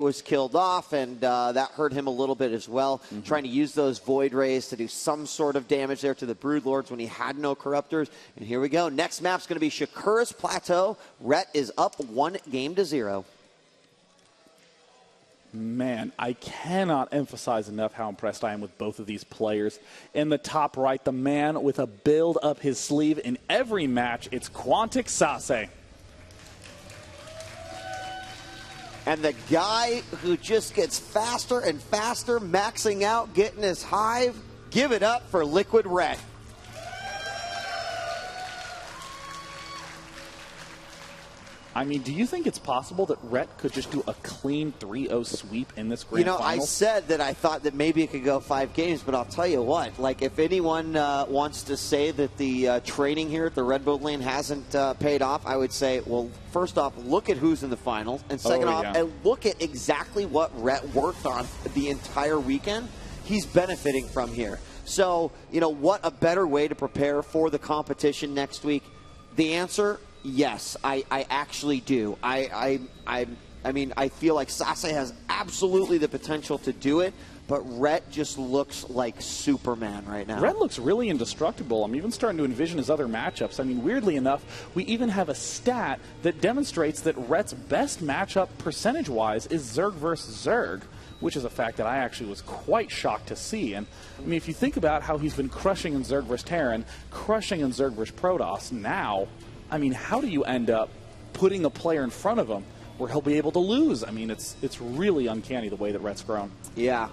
was killed off, and that hurt him a little bit as well. Trying to use those Void Rays to do some sort of damage there to the Broodlords when he had no Corruptors. And here we go. Next map's going to be Shakuras Plateau. Rhett is up 1-0. Man, I cannot emphasize enough how impressed I am with both of these players. In the top right, the man with a build up his sleeve in every match, it's Quantic SaSe. And the guy who just gets faster and faster, maxing out, getting his hive, give it up for Liquid Red. I mean, do you think it's possible that Rhett could just do a clean 3-0 sweep in this grand final? I said that I thought that maybe it could go 5 games, but I'll tell you what, like if anyone wants to say that the training here at the Red Bull lane hasn't paid off, I would say, well, first off, look at who's in the finals, and second off, and look at exactly what Rhett worked on the entire weekend. He's benefiting from here. So, what a better way to prepare for the competition next week? The answer, yes, I actually do. I mean, I feel like SaSe has absolutely the potential to do it, but Rhett just looks like Superman right now. Rhett looks really indestructible. I'm even starting to envision his other matchups. I mean, weirdly enough, we even have a stat that demonstrates that Rhett's best matchup percentage-wise is Zerg versus Zerg, which is a fact that I actually was quite shocked to see. And, I mean, if you think about how he's been crushing in Zerg versus Terran, crushing in Zerg versus Protoss, now, I mean, how do you end up putting a player in front of him where he'll be able to lose? I mean, it's really uncanny the way that Rhett's grown. Yeah,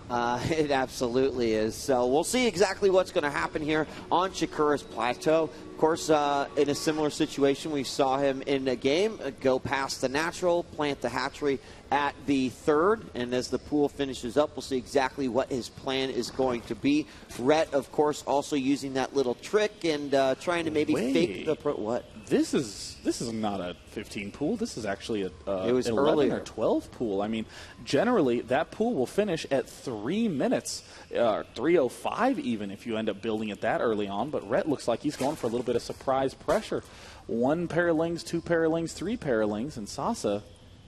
it absolutely is. So we'll see exactly what's going to happen here on Shakuras Plateau. Of course, in a similar situation, we saw him in a game go past the natural, plant the hatchery at the third, and as the pool finishes up, we'll see exactly what his plan is going to be. Rhett, of course, also using that little trick and trying to maybe fake the what? This is not a 15 pool. This is actually a 11 earlier. or 12 pool. I mean, generally that pool will finish at 3 minutes, 3:05 even if you end up building it that early on. But Rhett looks like he's going for a little bit of surprise pressure. 1 pair of lings, 2 pair of lings, 3 pair of lings, and SaSe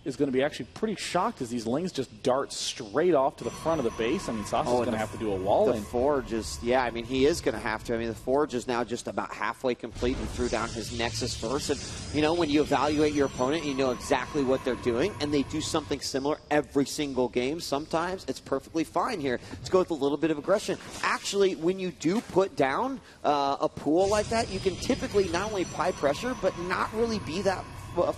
is going to be actually pretty shocked as these lings just dart straight off to the front of the base. I mean, SaSe's going to have to do a wall in. The forge is, yeah, I mean, he is going to have to. I mean, the forge is now just about halfway complete. He threw down his Nexus first. And, when you evaluate your opponent, you know exactly what they're doing, and they do something similar every single game. Sometimes it's perfectly fine here. Let's go with a little bit of aggression. Actually, when you do put down a pool like that, you can typically not only apply pressure, but not really be that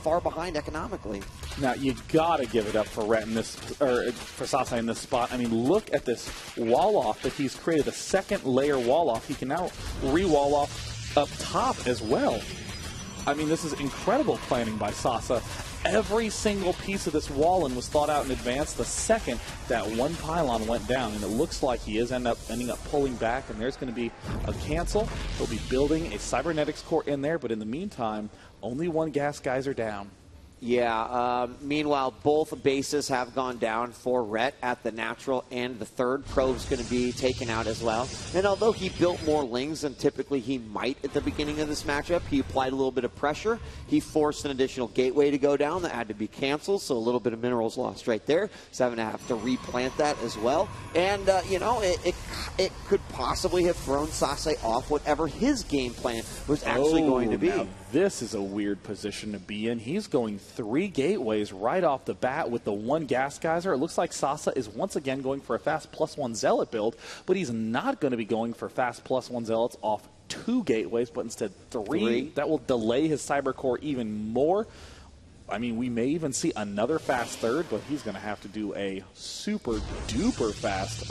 far behind economically. Now, you got to give it up for Rhett in this, or for SaSe in this spot. I mean, look at this wall off that he's created, a second layer wall off. He can now re-wall off up top as well. I mean, this is incredible planning by SaSe. Every single piece of this wall-in was thought out in advance the second that one pylon went down, and it looks like he is ending up pulling back, and there's going to be a cancel. He'll be building a cybernetics core in there, but in the meantime, only one gas geyser down. Yeah, meanwhile, both bases have gone down for Rhett at the natural and the third. Probe's going to be taken out as well. And although he built more lings than typically he might at the beginning of this matchup, he applied a little bit of pressure. He forced an additional gateway to go down that had to be canceled, so a little bit of minerals lost right there. So having to have to replant that as well. And, it could possibly have thrown SaSe off whatever his game plan was actually going to be. Now this is a weird position to be in. He's going 3 gateways right off the bat with the 1 gas geyser. It looks like SaSe is once again going for a fast +1 zealot build, but he's not going to be going for fast +1 zealots off 2 gateways, but instead 3. That will delay his cyber core even more. I mean, we may even see another fast third, but he's going to have to do a super duper fast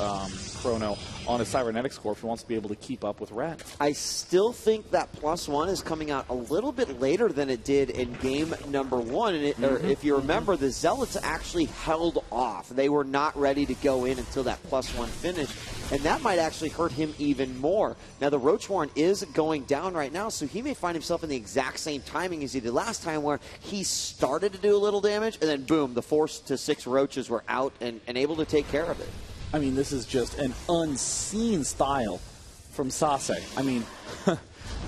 chrono on his cybernetics core if he wants to be able to keep up with Rhett. I still think that +1 is coming out a little bit later than it did in game number 1. And if you remember, the Zealots actually held off. They were not ready to go in until that +1 finished. And that might actually hurt him even more. Now, the Roach Warren is going down right now, so he may find himself in the exact same timing as he did last time, where he started to do a little damage, and then boom, the 4 to 6 Roaches were out and able to take care of it. I mean, this is just an unseen style from SaSe. I mean,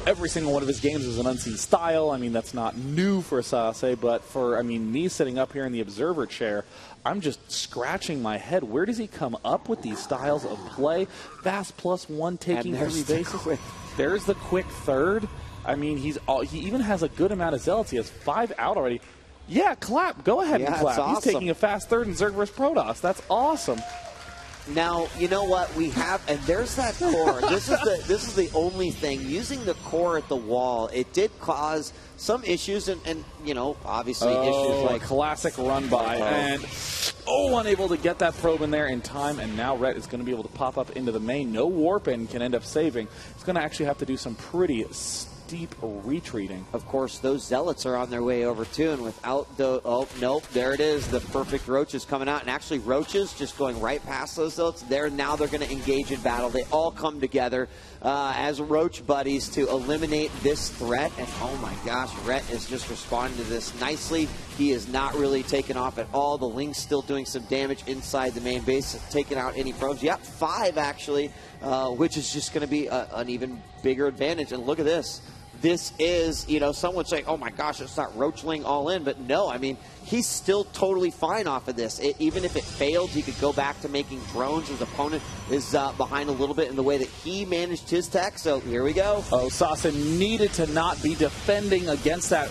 every single one of his games is an unseen style. I mean, that's not new for SaSe, but for, I mean, me sitting up here in the observer chair, I'm just scratching my head. Where does he come up with these styles of play? Fast +1 taking 3 bases. There's the quick third. I mean, he even has a good amount of zealots. He has 5 out already. Yeah, clap. Go ahead and clap. Awesome. He's taking a fast third in Zerg vs. Protoss. That's awesome. Now, you know what we have, and there's that core. This is the only thing. Using the core at the wall, it did cause some issues, and you know, obviously issues like classic run by, and unable to get that probe in there in time, and now Rhett is going to be able to pop up into the main. No warp in can end up saving. He's going to actually have to do some pretty steep retreating. Of course, those zealots are on their way over too, and without the nope, there it is. The perfect roaches coming out, and actually roaches just going right past those zealots. Now they're going to engage in battle. They all come together as roach buddies to eliminate this threat. And oh my gosh, Rhett is just responding to this nicely. He is not really taken off at all. The Ling's still doing some damage inside the main base, taking out any probes. Yep, 5 actually, which is just going to be an even bigger advantage. And look at this. This is, you know, someone saying, oh my gosh, it's not Roachling all in. But no, I mean, he's still totally fine off of this. Even if it failed, he could go back to making drones. His opponent is behind a little bit in the way that he managed his tech. So here we go. Oh, SaSe needed to not be defending against that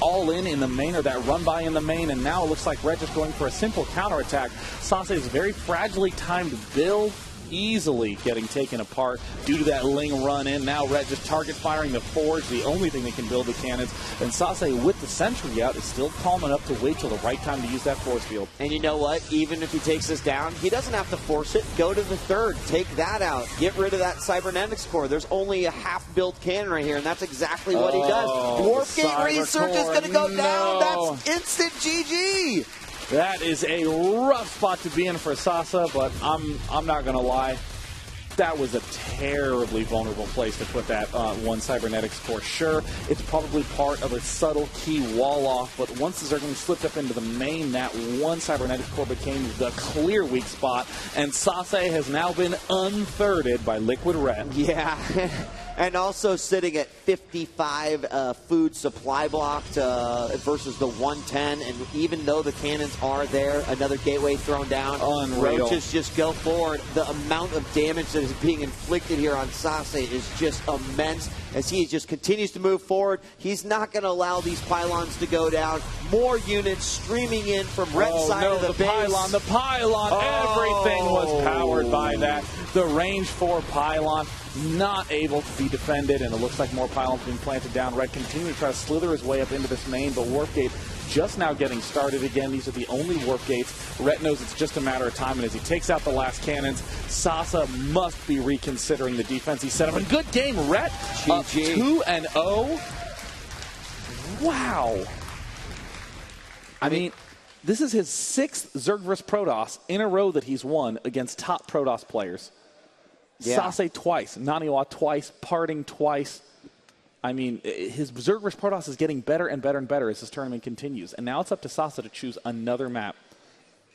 all-in the main, or that run-by in the main. And now it looks like Red just going for a simple counterattack. SaSe's very fragilely timed build, easily getting taken apart due to that Ling run in. Now Red just target firing the Forge, the only thing that can build the cannons. And SaSe with the sentry out is still calm enough to wait till the right time to use that force field. And you know what? Even if he takes this down, he doesn't have to force it. Go to the third. Take that out. Get rid of that cybernetics core. There's only a half-built cannon right here, and that's exactly what he does. Warp Gate Research is going to go down. That's instant GG. That is a rough spot to be in for SaSe, but I'm not going to lie. That was a terribly vulnerable place to put that one cybernetics core. Sure, it's probably part of a subtle key wall off, but once the Zerglings slipped up into the main, that one cybernetics core became the clear weak spot, and SaSe has now been unthirded by Liquid Red. Yeah. And also sitting at 55 food supply blocked versus the 110. And even though the cannons are there, another gateway thrown down. Unreal. Roaches just go forward. The amount of damage that is being inflicted here on SaSe is just immense as he just continues to move forward. He's not going to allow these pylons to go down. More units streaming in from Red's side of the base. The pylon, everything was powered by that. The range 4 pylon not able to be defended, and it looks like more pylons being planted down. Red continuing to try to slither his way up into this main, but Warp Gate just now getting started again. These are the only Warp Gates. Red knows it's just a matter of time, and as he takes out the last cannons, SaSe must be reconsidering the defense he set up. And good game, Red. GG. 2-0. Wow. I mean, this is his 6th Zerg vs. Protoss in a row that he's won against top Protoss players. Yeah. SaSe twice, Naniwa twice, Parting twice. I mean, his Zerg vs. Protoss is getting better and better and better as this tournament continues. And now it's up to SaSe to choose another map.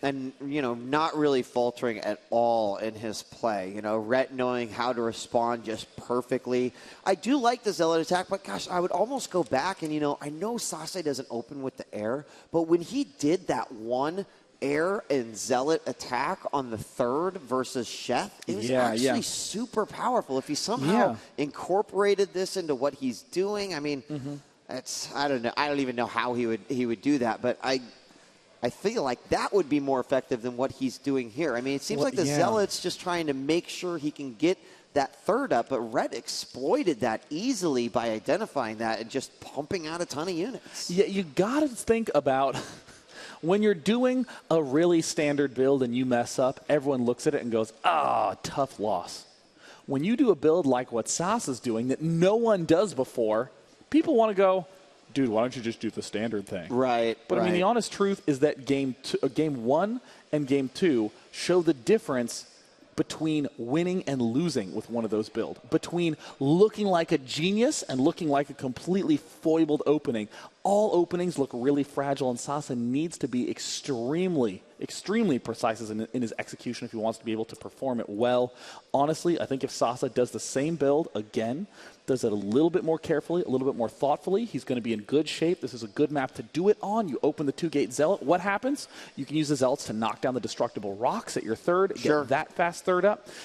And, you know, not really faltering at all in his play. You know, Rhett knowing how to respond just perfectly. I do like the Zealot attack, but gosh, I would almost go back and, you know, I know SaSe doesn't open with the air, but when he did that one air and Zealot attack on the third versus Sheth, it was actually super powerful. If he somehow incorporated this into what he's doing, I mean, that's, I don't know. I don't even know how he would do that, but I feel like that would be more effective than what he's doing here. I mean, it seems like the Zealot's just trying to make sure he can get that third up, but Red exploited that easily by identifying that and just pumping out a ton of units. Yeah, you got to think about when you're doing a really standard build and you mess up, everyone looks at it and goes, tough loss. When you do a build like what SaSe's doing that no one does before, people want to go, dude, why don't you just do the standard thing? Right. But I mean, the honest truth is that game 1 and game 2 show the difference between winning and losing with one of those builds, between looking like a genius and looking like a completely foibled opening. all openings look really fragile, and SaSe needs to be extremely precise in his execution if he wants to be able to perform it well. Honestly, I think if SaSe does the same build again, does it a little bit more carefully, a little bit more thoughtfully, he's going to be in good shape. This is a good map to do it on. You open the 2-gate Zealot. What happens? You can use the Zealots to knock down the destructible rocks at your third, get that fast third up.